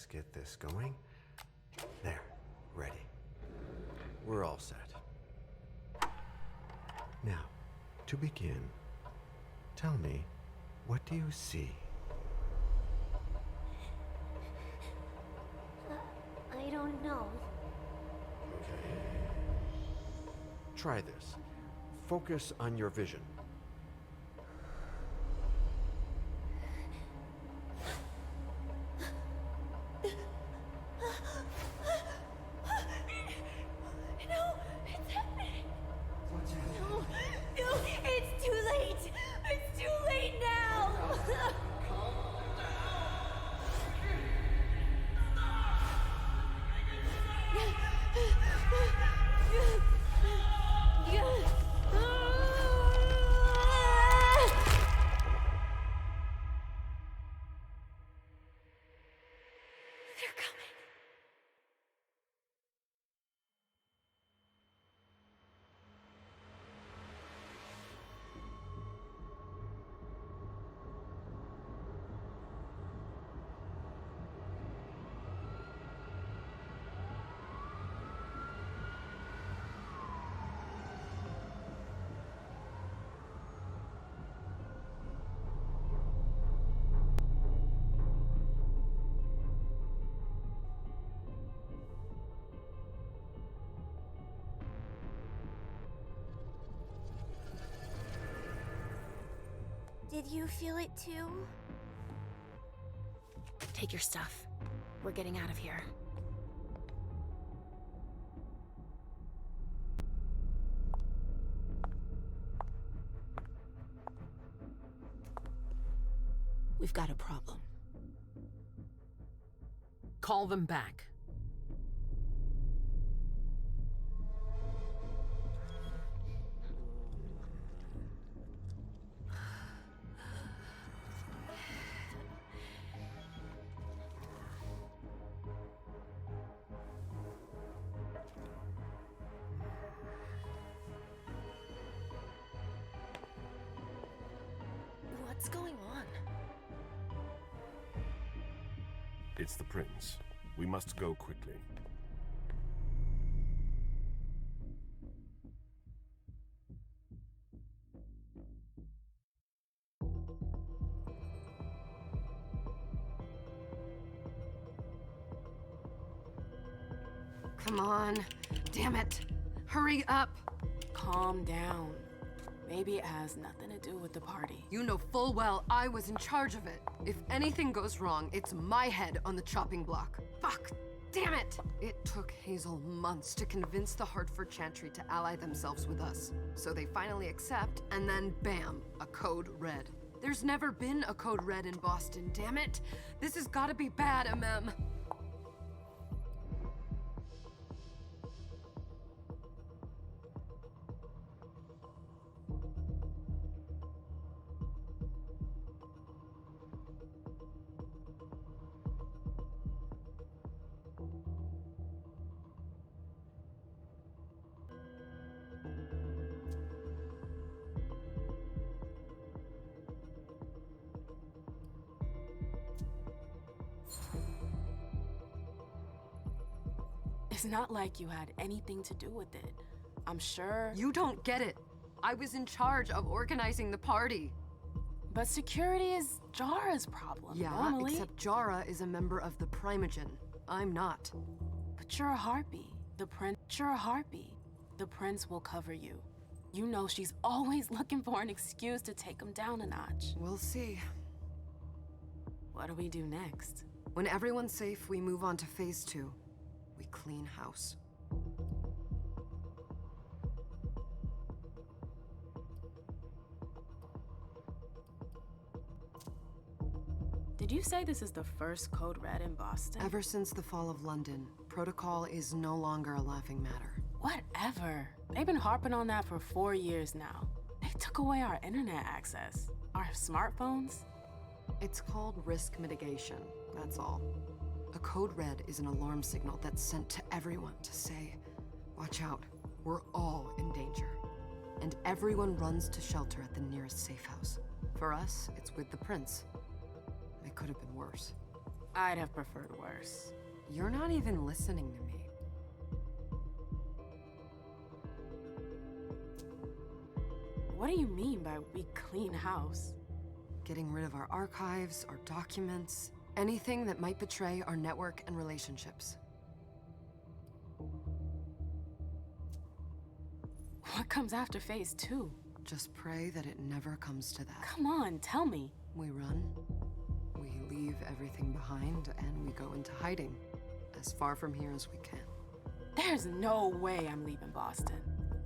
Let's get this going. There, ready. We're all set. Now, to begin, tell me, what do you see? I don't know. Okay. Try this. Focus on your vision. No, it's happening. What's happening? No, it's too late. It's too late now. They're coming. Did you feel it too? Take your stuff. We're getting out of here. We've got a problem. Call them back. What's going on? It's the prince. We must go quickly. Come on. Damn it. Hurry up. Calm down. Maybe it has nothing to do with the party. You know full well I was in charge of it. If anything goes wrong, it's my head on the chopping block. Fuck. Damn it! It took Hazel months to convince the Hartford Chantry to ally themselves with us. So they finally accept, and then bam, a code red. There's never been a code red in Boston, damn it! This has gotta be bad, MM. It's not like you had anything to do with it. I'm sure. You don't get it. I was in charge of organizing the party. But security is Jara's problem. Yeah, normally. except Jara is a member of the Primogen. I'm not. But you're a harpy. You're a harpy. The prince will cover you. You know she's always looking for an excuse to take him down a notch. We'll see. What do we do next? When everyone's safe, we move on to phase 2. We clean house. Did you say this is the first code red in Boston? Ever since the fall of London, protocol is no longer a laughing matter. Whatever. They've been harping on that for 4 years now. They took away our internet access. Our smartphones. It's called risk mitigation, that's all. A code red is an alarm signal that's sent to everyone to say, watch out, we're all in danger. And everyone runs to shelter at the nearest safe house. For us, it's with the prince. It could have been worse. I'd have preferred worse. You're not even listening to me. What do you mean by we clean house? Getting rid of our archives, our documents, anything that might betray our network and relationships. What comes after phase 2? Just pray that it never comes to that. Come on, tell me. We run, we leave everything behind, and we go into hiding, as far from here as we can. There's no way I'm leaving Boston.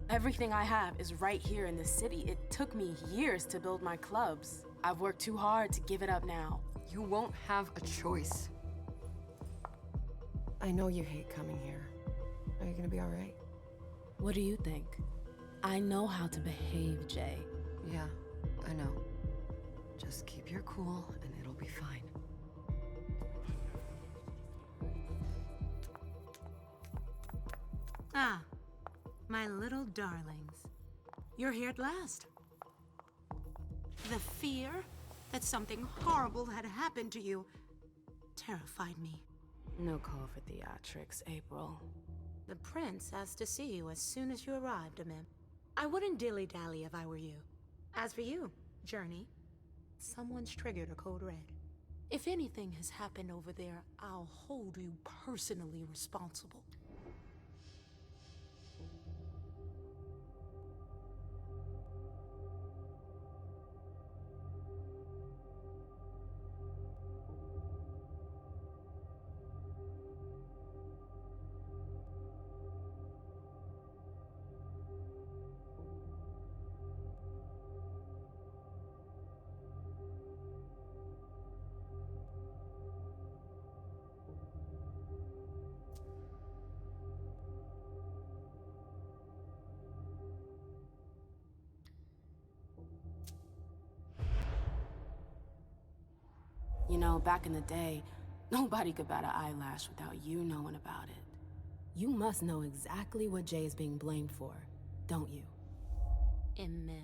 Everything I have is right here in the city. It took me years to build my clubs. I've worked too hard to give it up now. You won't have a choice. I know you hate coming here. Are you gonna be all right? What do you think? I know how to behave, Jay. Yeah, I know. Just keep your cool and it'll be fine. Ah, my little darlings. You're here at last. The fear that something horrible had happened to you terrified me. No call for theatrics, April. The prince asked to see you as soon as you arrived, Amim. I wouldn't dilly-dally if I were you. As for you, Journey, someone's triggered a code red. If anything has happened over there, I'll hold you personally responsible. You know, back in the day, nobody could bat an eyelash without you knowing about it. You must know exactly what Jay is being blamed for, don't you? Imem.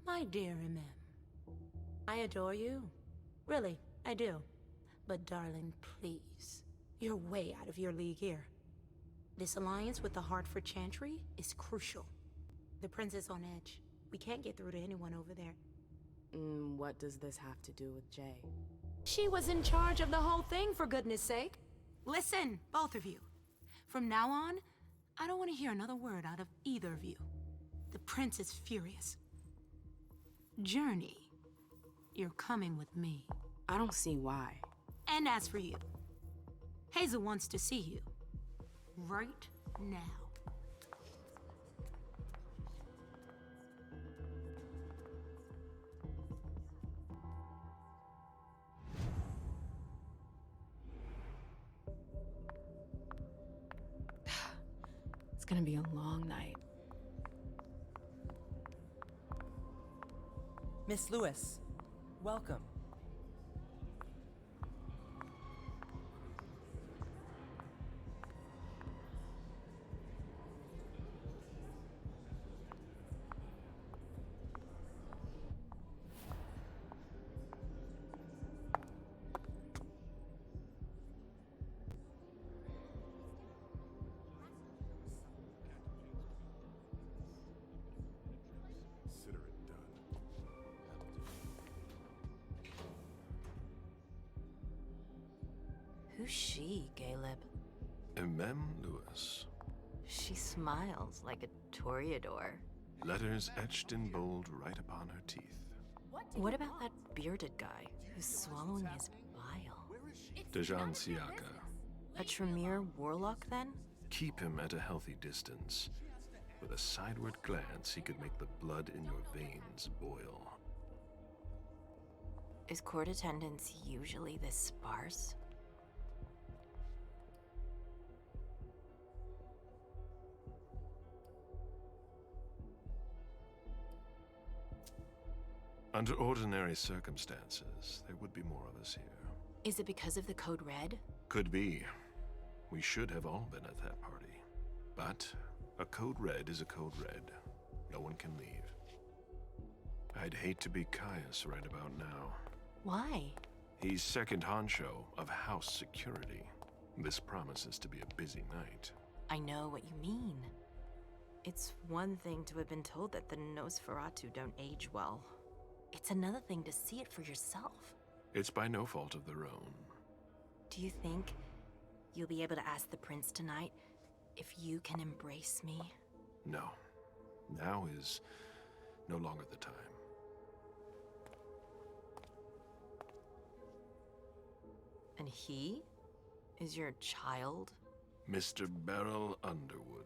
My dear Imem. I adore you. Really, I do. But darling, please. You're way out of your league here. This alliance with the Hartford Chantry is crucial. The prince is on edge. We can't get through to anyone over there. What does this have to do with Jay? She was in charge of the whole thing, for goodness sake. Listen, both of you. From now on, I don't want to hear another word out of either of you. The prince is furious. Journey, you're coming with me. I don't see why. And as for you, Hazel wants to see you. Right now. It's gonna be a long night. Miss Lewis, welcome. Who's she, Caleb? Emem Lewis. She smiles like a toreador. Letters etched in bold right upon her teeth. What about that bearded guy who's swallowing his bile? Dejan Siaka. A Tremere warlock, then? Keep him at a healthy distance. With a sideward glance, he could make the blood in your veins boil. Is court attendance usually this sparse? Under ordinary circumstances, there would be more of us here. Is it because of the Code Red? Could be. We should have all been at that party. But a Code Red is a Code Red. No one can leave. I'd hate to be Caius right about now. Why? He's second honcho of house security. This promises to be a busy night. I know what you mean. It's one thing to have been told that the Nosferatu don't age well. It's another thing to see it for yourself. It's by no fault of their own. Do you think you'll be able to ask the prince tonight if you can embrace me? No. Now is no longer the time. And he is your child? Mr. Beryl Underwood.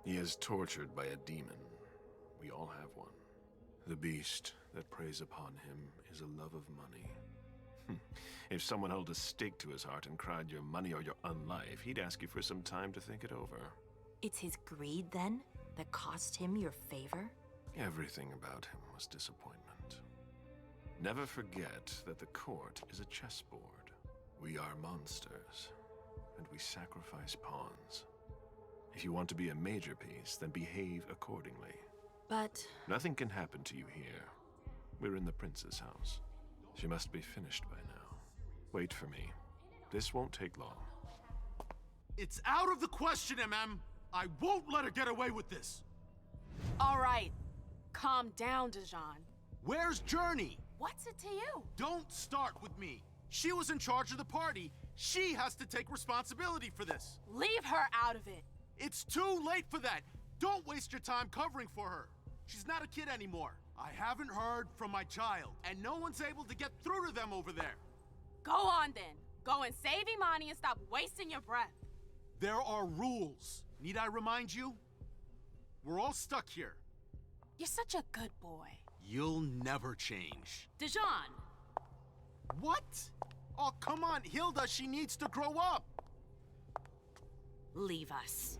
He is tortured by a demon. We all have one. The beast that preys upon him is a love of money. If someone held a stake to his heart and cried your money or your unlife, he'd ask you for some time to think it over. It's his greed, then, that cost him your favor? Everything about him was disappointment. Never forget that the court is a chessboard. We are monsters, and we sacrifice pawns. If you want to be a major piece, then behave accordingly. But... Nothing can happen to you here. We're in the prince's house. She must be finished by now. Wait for me. This won't take long. It's out of the question, MM! I won't let her get away with this! All right. Calm down, Dijon. Where's Journey? What's it to you? Don't start with me. She was in charge of the party. She has to take responsibility for this. Leave her out of it. It's too late for that. Don't waste your time covering for her. She's not a kid anymore. I haven't heard from my child, and no one's able to get through to them over there. Go on then. Go and save Imani and stop wasting your breath. There are rules. Need I remind you? We're all stuck here. You're such a good boy. You'll never change. Dijon! What? Oh, come on, Hilda, she needs to grow up. Leave us.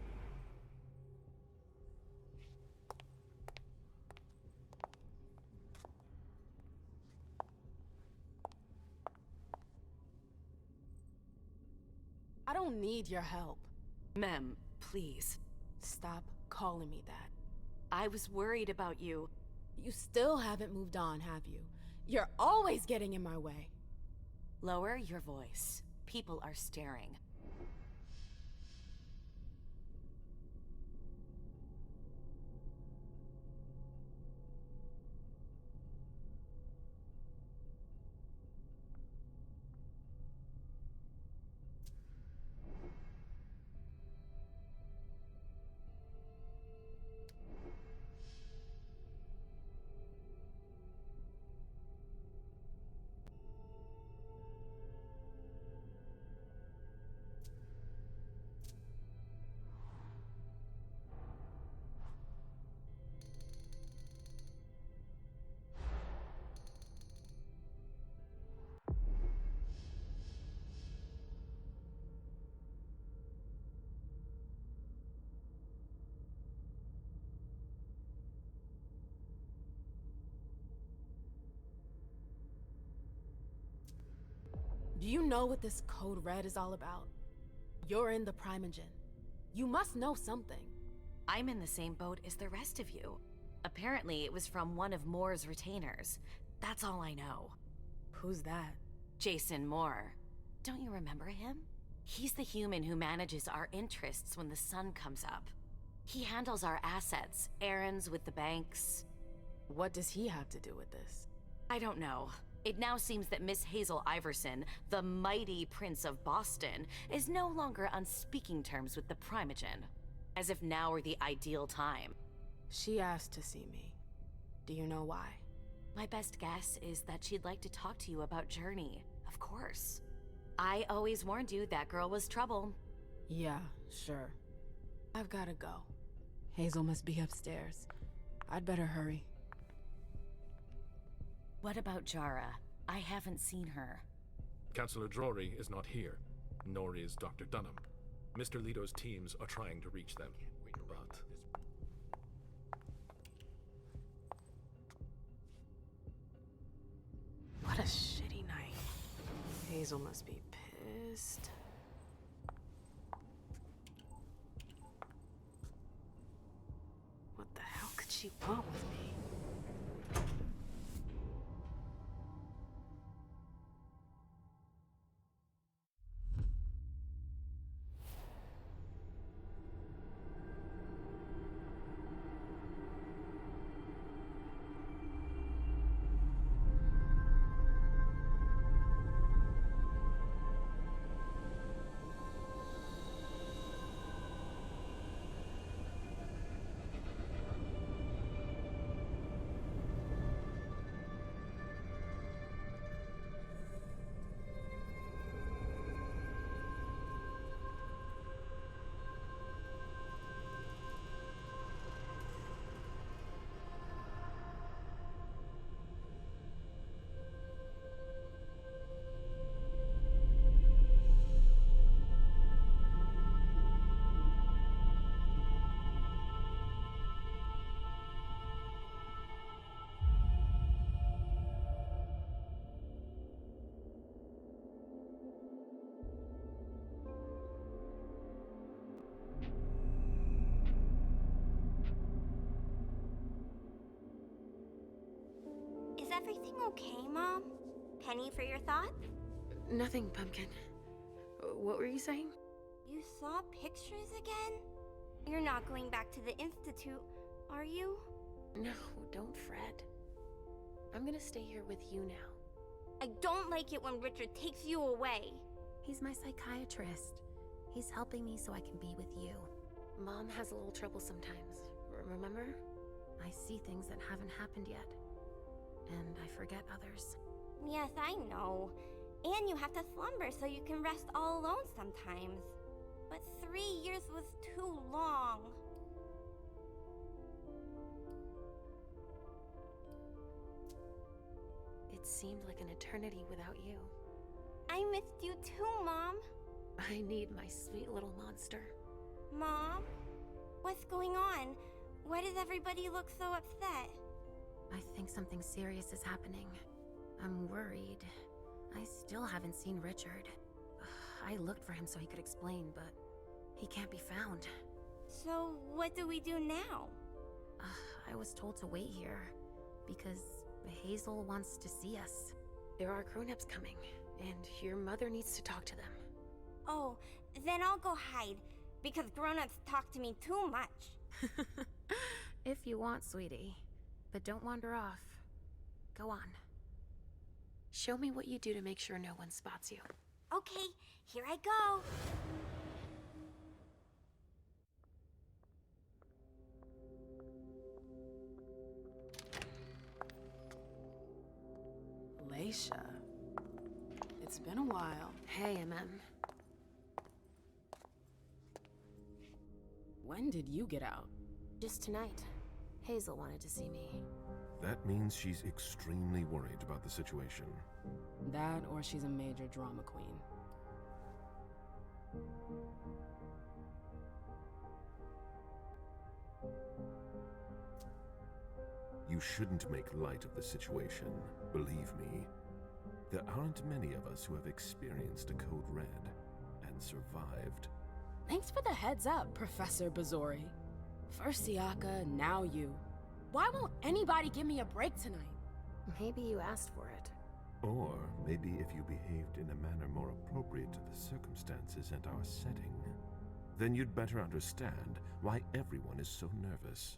I don't need your help. Mem, please. Stop calling me that. I was worried about you. You still haven't moved on, have you? You're always getting in my way. Lower your voice. People are staring. Do you know what this Code Red is all about? You're in the Primogen. You must know something. I'm in the same boat as the rest of you. Apparently, it was from one of Moore's retainers. That's all I know. Who's that? Jason Moore. Don't you remember him? He's the human who manages our interests when the sun comes up. He handles our assets, errands with the banks. What does he have to do with this? I don't know. It now seems that Miss Hazel Iverson, the mighty Prince of Boston, is no longer on speaking terms with the Primogen. As if now were the ideal time. She asked to see me. Do you know why? My best guess is that she'd like to talk to you about Journey, of course. I always warned you that girl was trouble. Yeah, sure. I've gotta go. Hazel must be upstairs. I'd better hurry. What about Jara? I haven't seen her. Councillor Drury is not here, nor is Dr. Dunham. Mr. Leto's teams are trying to reach them, but... Hazel must be pissed. What the hell could she want with me? Is everything okay, Mom? Penny for your thought? Nothing, Pumpkin. What were you saying? You saw pictures again? You're not going back to the Institute, are you? No, don't fret. I'm gonna stay here with you now. I don't like it when Richard takes you away. He's my psychiatrist. He's helping me so I can be with you. Mom has a little trouble sometimes, remember? I see things that haven't happened yet. And I forget others. Yes, I know. And you have to slumber so you can rest all alone sometimes. But 3 years was too long. It seemed like an eternity without you. I missed you too, Mom. I need my sweet little monster. Mom? What's going on? Why does everybody look so upset? I think something serious is happening. I'm worried. I still haven't seen Richard. I looked for him so he could explain, but he can't be found. So, what do we do now? I was told to wait here, because Hazel wants to see us. There are grown-ups coming, and your mother needs to talk to them. Oh, then I'll go hide, because grown-ups talk to me too much. If you want, sweetie. But don't wander off. Go on. Show me what you do to make sure no one spots you. Okay, here I go. Leisha. It's been a while. Hey, MM. When did you get out? Just tonight. Hazel wanted to see me. That means she's extremely worried about the situation. That or she's a major drama queen. You shouldn't make light of the situation, believe me. There aren't many of us who have experienced a code red and survived. Thanks for the heads up, Professor Bazori. First Siaka, now you. Why won't anybody give me a break tonight? Maybe you asked for it. Or maybe if you behaved in a manner more appropriate to the circumstances and our setting, then you'd better understand why everyone is so nervous.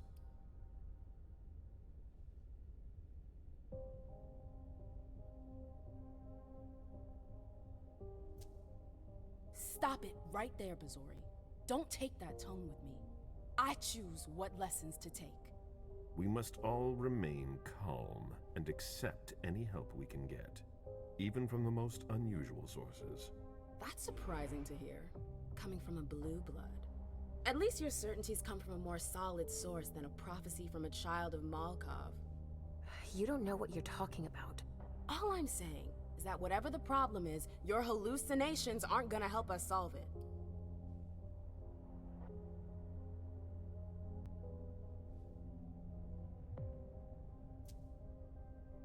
Stop it right there, Bazori. Don't take that tone with me. I choose what lessons to take. We must all remain calm and accept any help we can get, even from the most unusual sources. That's surprising to hear, coming from a blue blood. At least your certainties come from a more solid source than a prophecy from a child of Malkov. You don't know what you're talking about. All I'm saying is that whatever the problem is, your hallucinations aren't gonna help us solve it.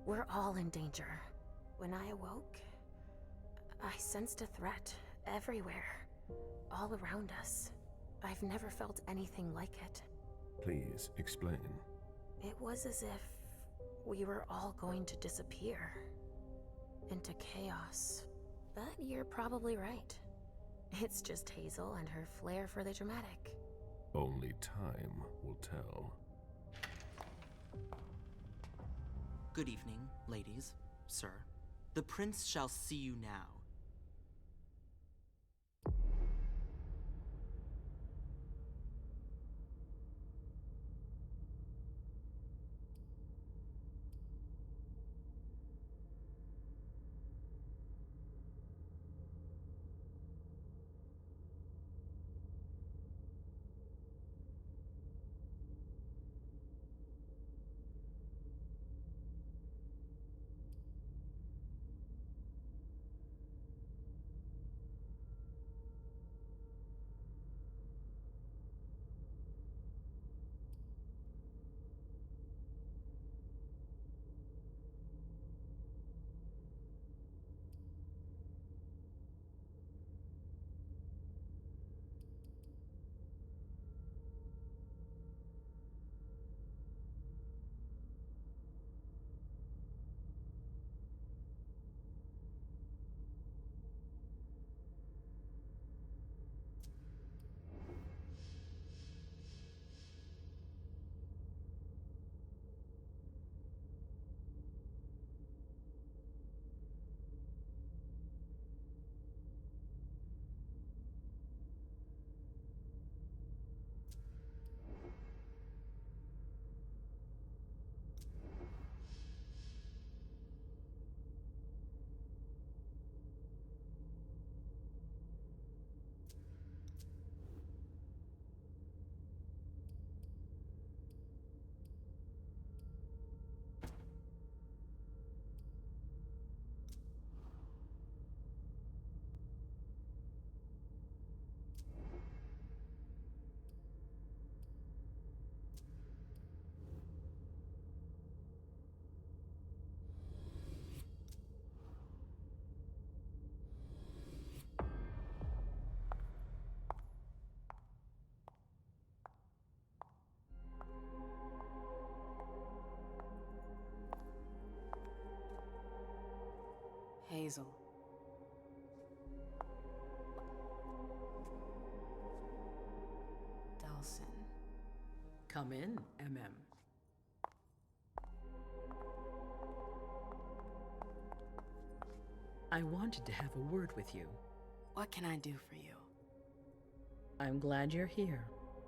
We're all in danger. When I awoke, I sensed a threat everywhere, all around us. I've never felt anything like it. Please explain. It was as if we were all going to disappear into chaos. But you're probably right. It's just Hazel and her flair for the dramatic. Only time will tell. Good evening, ladies, sir. The prince shall see you now. Hazel. Delson. Come in, MM. I wanted to have a word with you. What can I do for you? I'm glad you're here.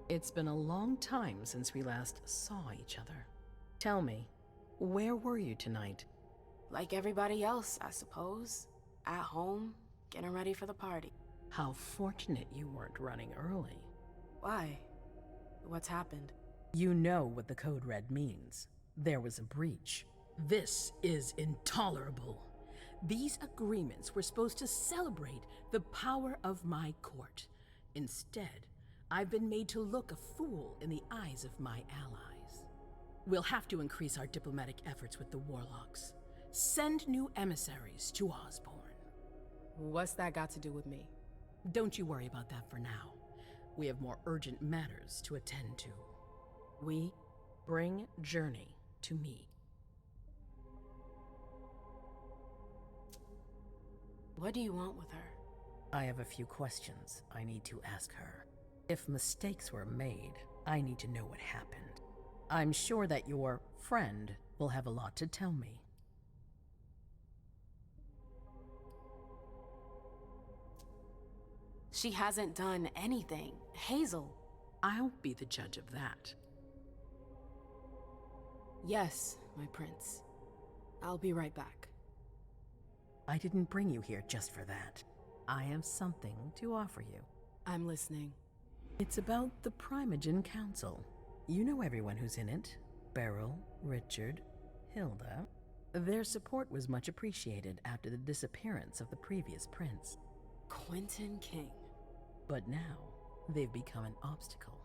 It's been a long time since we last saw each other. Tell me, where were you tonight? Like everybody else, I suppose. At home, getting ready for the party. How fortunate you weren't running early. Why? What's happened? You know what the code red means. There was a breach. This is intolerable. These agreements were supposed to celebrate the power of my court. Instead, I've been made to look a fool in the eyes of my allies. We'll have to increase our diplomatic efforts with the warlocks. Send new emissaries to Osborne. What's that got to do with me? Don't you worry about that for now. We have more urgent matters to attend to. We bring Journey to me. What do you want with her? I have a few questions I need to ask her. If mistakes were made, I need to know what happened. I'm sure that your friend will have a lot to tell me. She hasn't done anything. Hazel. I'll be the judge of that. Yes, my prince. I'll be right back. I didn't bring you here just for that. I have something to offer you. I'm listening. It's about the Primogen Council. You know everyone who's in it. Beryl, Richard, Hilda. Their support was much appreciated after the disappearance of the previous prince. Quentin King. But now, they've become an obstacle.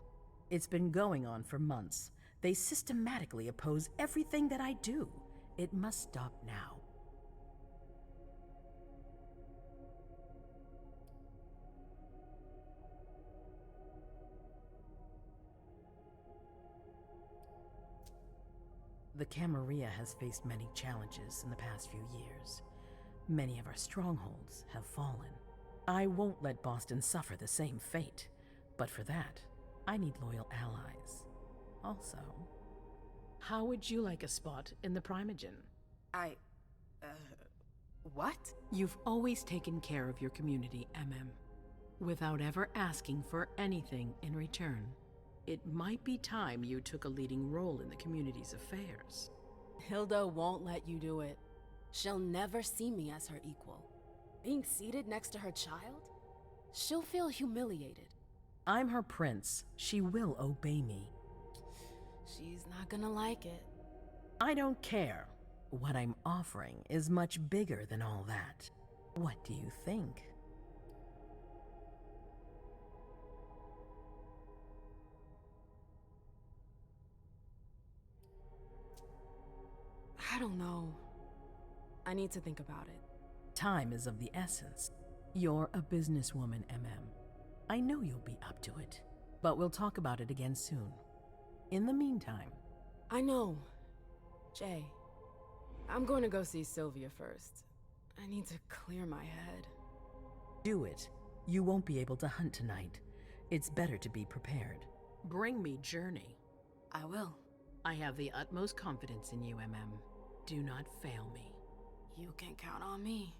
It's been going on for months. They systematically oppose everything that I do. It must stop now. The Camarilla has faced many challenges in the past few years. Many of our strongholds have fallen. I won't let Boston suffer the same fate, but for that, I need loyal allies. Also, how would you like a spot in the Primogen? What? You've always taken care of your community, MM, without ever asking for anything in return. It might be time you took a leading role in the community's affairs. Hilda won't let you do it. She'll never see me as her equal. Being seated next to her child? She'll feel humiliated. I'm her prince. She will obey me. She's not gonna like it. I don't care. What I'm offering is much bigger than all that. What do you think? I don't know. I need to think about it. Time is of the essence. You're a businesswoman, MM. I know you'll be up to it, but we'll talk about it again soon. In the meantime... I know. Jay, I'm going to go see Sylvia first. I need to clear my head. Do it. You won't be able to hunt tonight. It's better to be prepared. Bring me Journey. I will. I have the utmost confidence in you, MM. Do not fail me. You can count on me.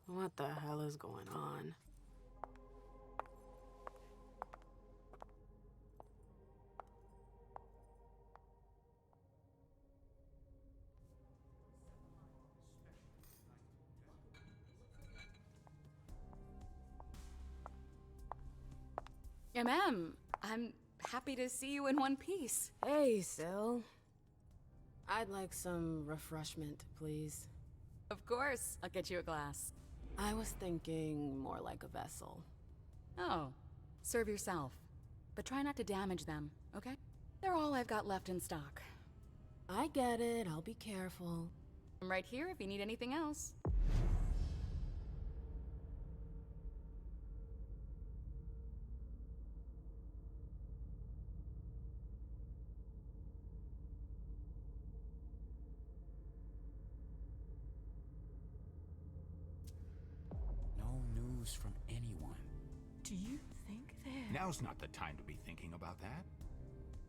What the hell is going on? I'm happy to see you in one piece. Hey, Syl. I'd like some refreshment, please. Of course, I'll get you a glass. I was thinking more like a vessel. Oh, serve yourself. But try not to damage them, okay? They're all I've got left in stock. I get it, I'll be careful. I'm right here if you need anything else. From anyone. Do you think that... Now's not the time to be thinking about that.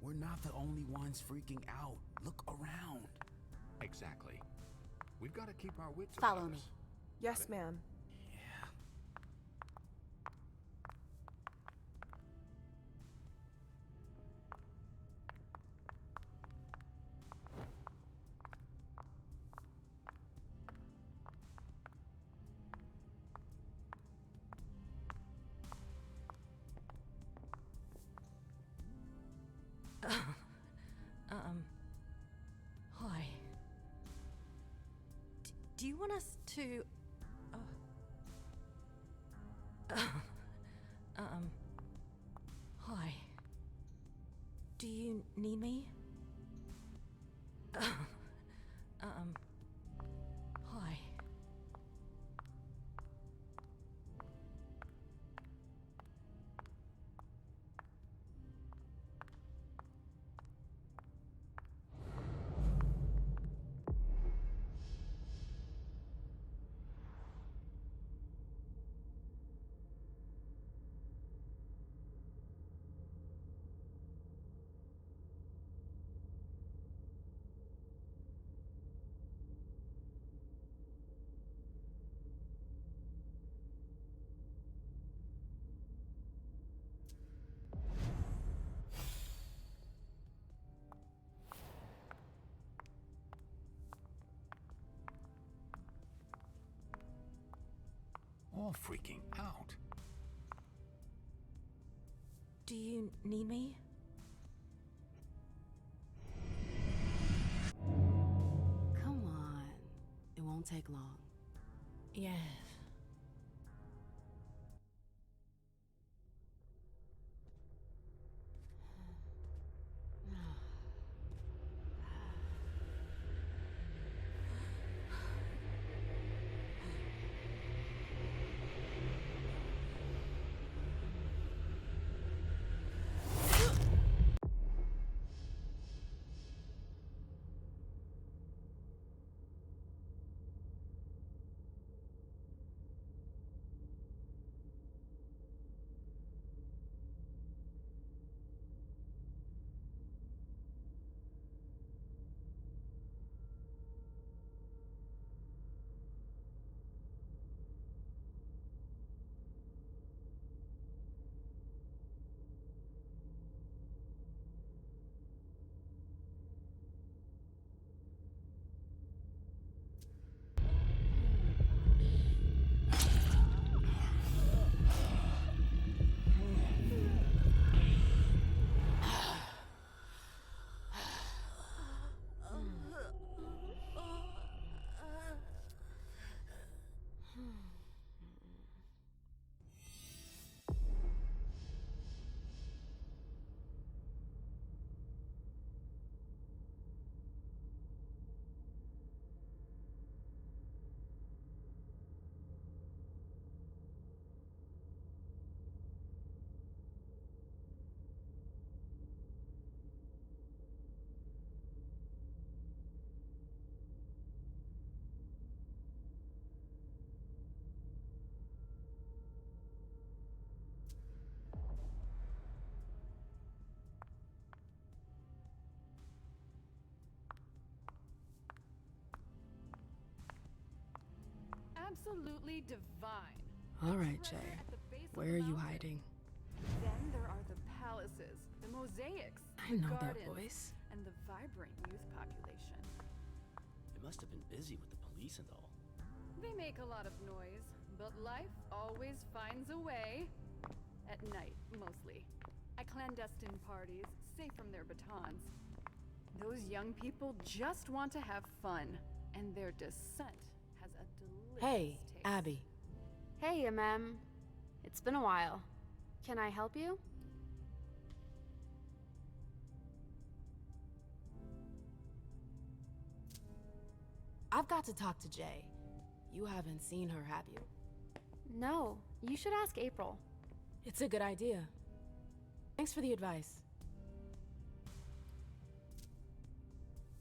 We're not the only ones freaking out. Look around. Exactly. We've got to keep our wits about Follow me. us. Yes, ma'am. Hi. Do you want us to... Hi. Do you need me? Hi. All freaking out. Do you need me? Come on. It won't take long. Yes. absolutely divine. All right, Jay. Where are you hiding? Then there are the palaces, the mosaics, I know that gardens, voice. and the vibrant youth population. It must have been busy with the police and all. They make a lot of noise, but life always finds a way. At night, mostly. At clandestine parties, safe from their batons. Those young people just want to have fun, and their descent has a delicious Hey, taste. Abby. Hey, Mem. It's been a while. Can I help you? I've got to talk to Jay. You haven't seen her, have you? No, you should ask April. It's a good idea. Thanks for the advice.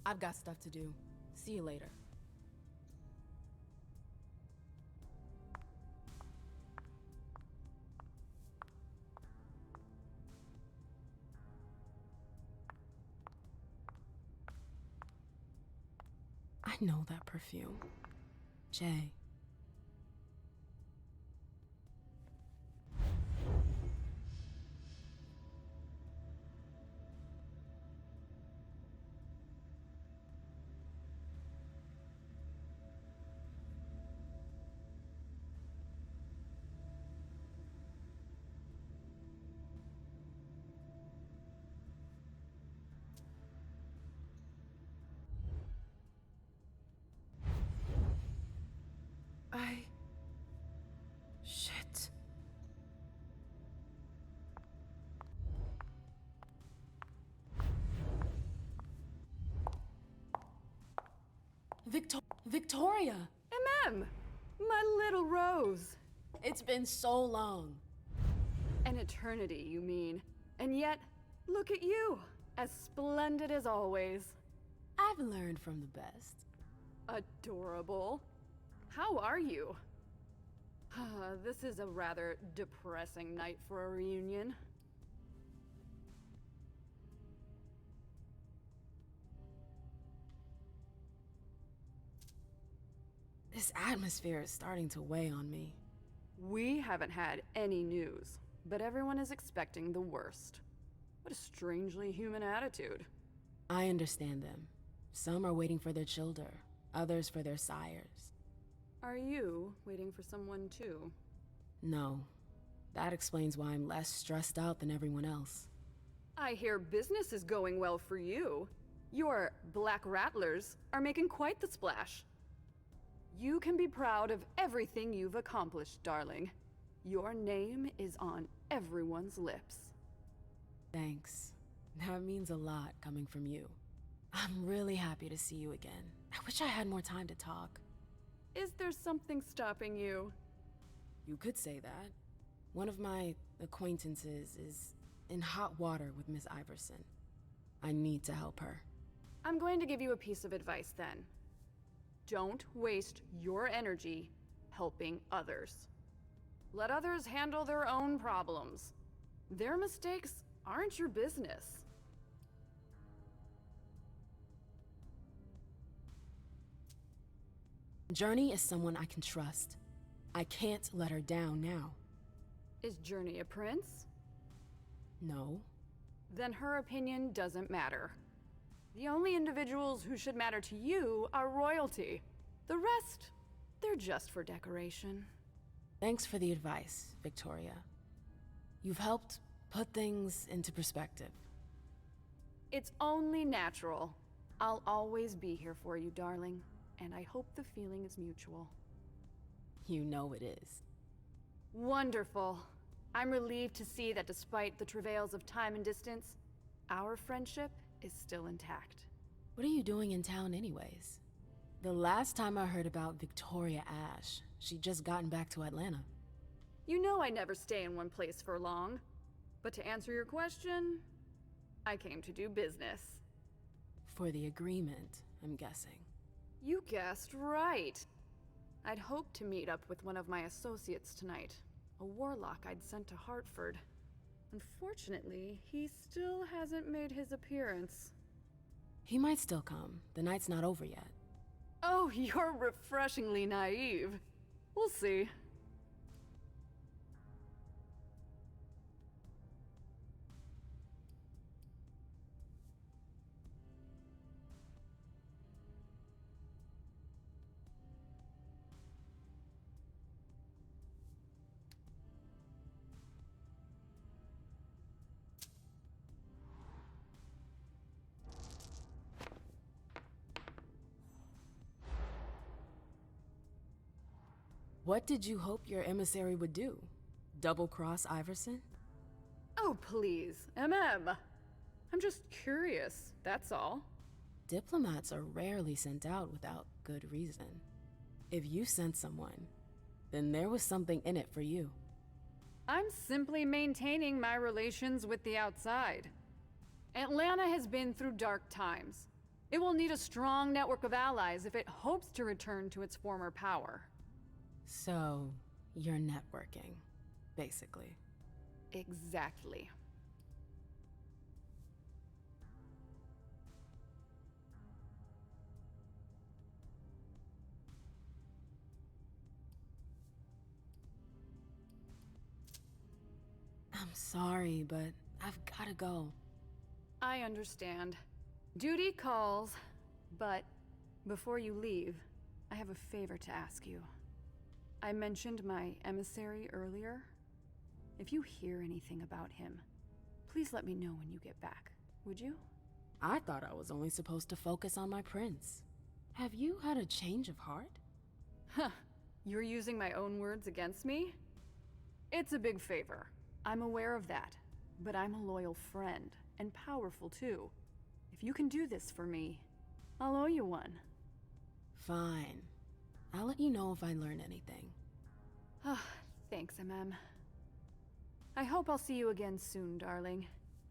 I've got stuff to do. See you later. I know that perfume. Jay. Shit. Victoria! My little rose! It's been so long. An eternity, you mean. And yet, look at you! As splendid as always. I've learned from the best. Adorable. How are you? This is a rather depressing night for a reunion. This atmosphere is starting to weigh on me. We haven't had any news, but everyone is expecting the worst. What a strangely human attitude. I understand them. Some are waiting for their children, others for their sires. Are you waiting for someone too? No. That explains why I'm less stressed out than everyone else. I hear business is going well for you. Your Black Rattlers are making quite the splash. You can be proud of everything you've accomplished, darling. Your name is on everyone's lips. Thanks. That means a lot coming from you. I'm really happy to see you again. I wish I had more time to talk. Is there something stopping you? You could say that. One of my acquaintances is in hot water with Miss Iverson. I need to help her. I'm going to give you a piece of advice then. Don't waste your energy helping others. Let others handle their own problems. Their mistakes aren't your business. Journey is someone I can trust. I can't let her down now. Is Journey a prince? No. Then her opinion doesn't matter. The only individuals who should matter to you are royalty. The rest, they're just for decoration. Thanks for the advice, Victoria. You've helped put things into perspective. It's only natural. I'll always be here for you, darling, and I hope the feeling is mutual. You know it is. Wonderful. I'm relieved to see that despite the travails of time and distance, our friendship is still intact. What are you doing in town anyways? The last time I heard about Victoria Ash, she'd just gotten back to Atlanta. You know I never stay in one place for long. But to answer your question, I came to do business. For the agreement, I'm guessing. You guessed right. I'd hoped to meet up with one of my associates tonight, a warlock I'd sent to Hartford. Unfortunately, he still hasn't made his appearance. He might still come. The night's not over yet. Oh, you're refreshingly naive. We'll see. What did you hope your emissary would do? Double-cross Iverson? Oh, please, MM. I'm just curious, that's all. Diplomats are rarely sent out without good reason. If you sent someone, then there was something in it for you. I'm simply maintaining my relations with the outside. Atlanta has been through dark times. It will need a strong network of allies if it hopes to return to its former power. So, you're networking, basically. Exactly. I'm sorry, but I've gotta go. I understand. Duty calls, but before you leave, I have a favor to ask you. I mentioned my emissary earlier. If you hear anything about him, please let me know when you get back, would you? I thought I was only supposed to focus on my prince. Have you had a change of heart? Huh, you're using my own words against me? It's a big favor. I'm aware of that, but I'm a loyal friend, and powerful too. If you can do this for me, I'll owe you one. Fine. I'll let you know if I learn anything. Thanks, MM. I hope I'll see you again soon, darling.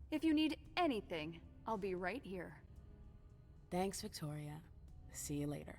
If you need anything, I'll be right here. Thanks, Victoria. See you later.